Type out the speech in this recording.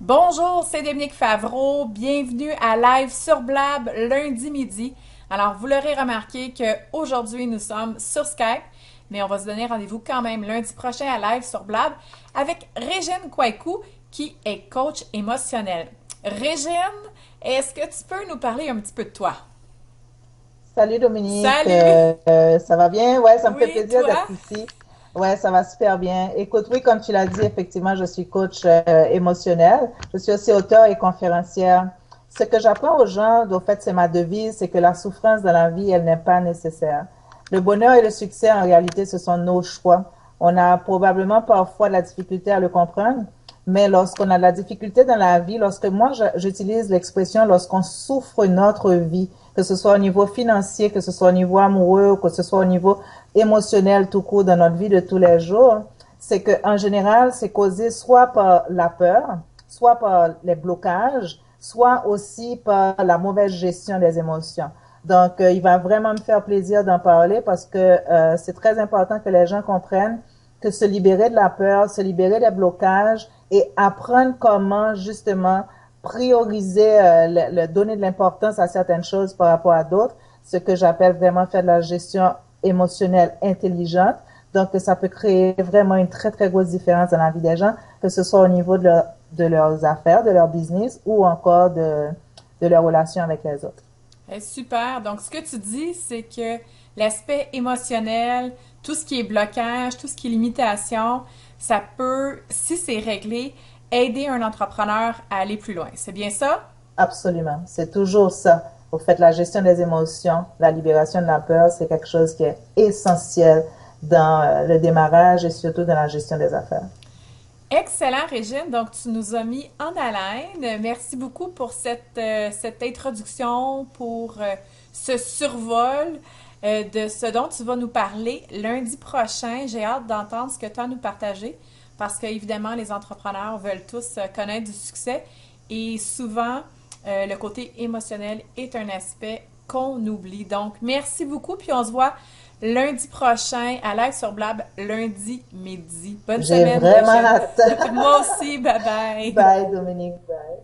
Bonjour, c'est Dominique Favreau. Bienvenue à Live sur Blab lundi midi. Alors, vous l'aurez remarqué qu'aujourd'hui, nous sommes sur Skype, mais on va se donner rendez-vous quand même lundi prochain à Live sur Blab avec Régine Kouaikou, qui est coach émotionnel. Régine, est-ce que tu peux nous parler un petit peu de toi? Salut Dominique, Salut! ça va bien? Ouais, ça me fait Oui, plaisir toi? d'être ici. Ouais, ça va super bien. Écoute, oui, comme tu l'as dit, effectivement, je suis coach émotionnel. Je suis aussi auteur et conférencière. Ce que j'apprends aux gens, au fait, c'est ma devise, c'est que la souffrance dans la vie, elle n'est pas nécessaire. Le bonheur et le succès, en réalité, ce sont nos choix. On a probablement parfois de la difficulté à le comprendre, mais lorsqu'on a de la difficulté dans la vie, lorsque moi, j'utilise l'expression lorsqu'on souffre notre vie, que ce soit au niveau financier, que ce soit au niveau amoureux, que ce soit au niveau émotionnel tout court dans notre vie de tous les jours, c'est que en général, c'est causé soit par la peur, soit par les blocages, soit aussi par la mauvaise gestion des émotions. Donc, il va vraiment me faire plaisir d'en parler parce que c'est très important que les gens comprennent que se libérer de la peur, se libérer des blocages et apprendre comment justement prioriser, donner de l'importance à certaines choses par rapport à d'autres, ce que j'appelle vraiment faire de la gestion émotionnelle intelligente. Donc, ça peut créer vraiment une très, très grosse différence dans la vie des gens, que ce soit au niveau de leurs affaires, de leur business ou encore de leur relation avec les autres. Super. Donc, ce que tu dis, c'est que l'aspect émotionnel, tout ce qui est blocage, tout ce qui est limitation, ça peut, si c'est réglé, aider un entrepreneur à aller plus loin. C'est bien ça? Absolument. C'est toujours ça. Au fait, la gestion des émotions, la libération de la peur, c'est quelque chose qui est essentiel dans le démarrage et surtout dans la gestion des affaires. Excellent, Régine. Donc, tu nous as mis en haleine. Merci beaucoup pour cette introduction, pour ce survol de ce dont tu vas nous parler lundi prochain. J'ai hâte d'entendre ce que tu as à nous partager parce qu'évidemment, les entrepreneurs veulent tous connaître du succès et souvent, le côté émotionnel est un aspect qu'on oublie. Donc, merci beaucoup, puis on se voit lundi prochain à Live sur Blab, lundi midi. Bonne J'ai semaine, vraiment Régine. hâte. Moi aussi, bye bye. Bye, Dominique. Bye.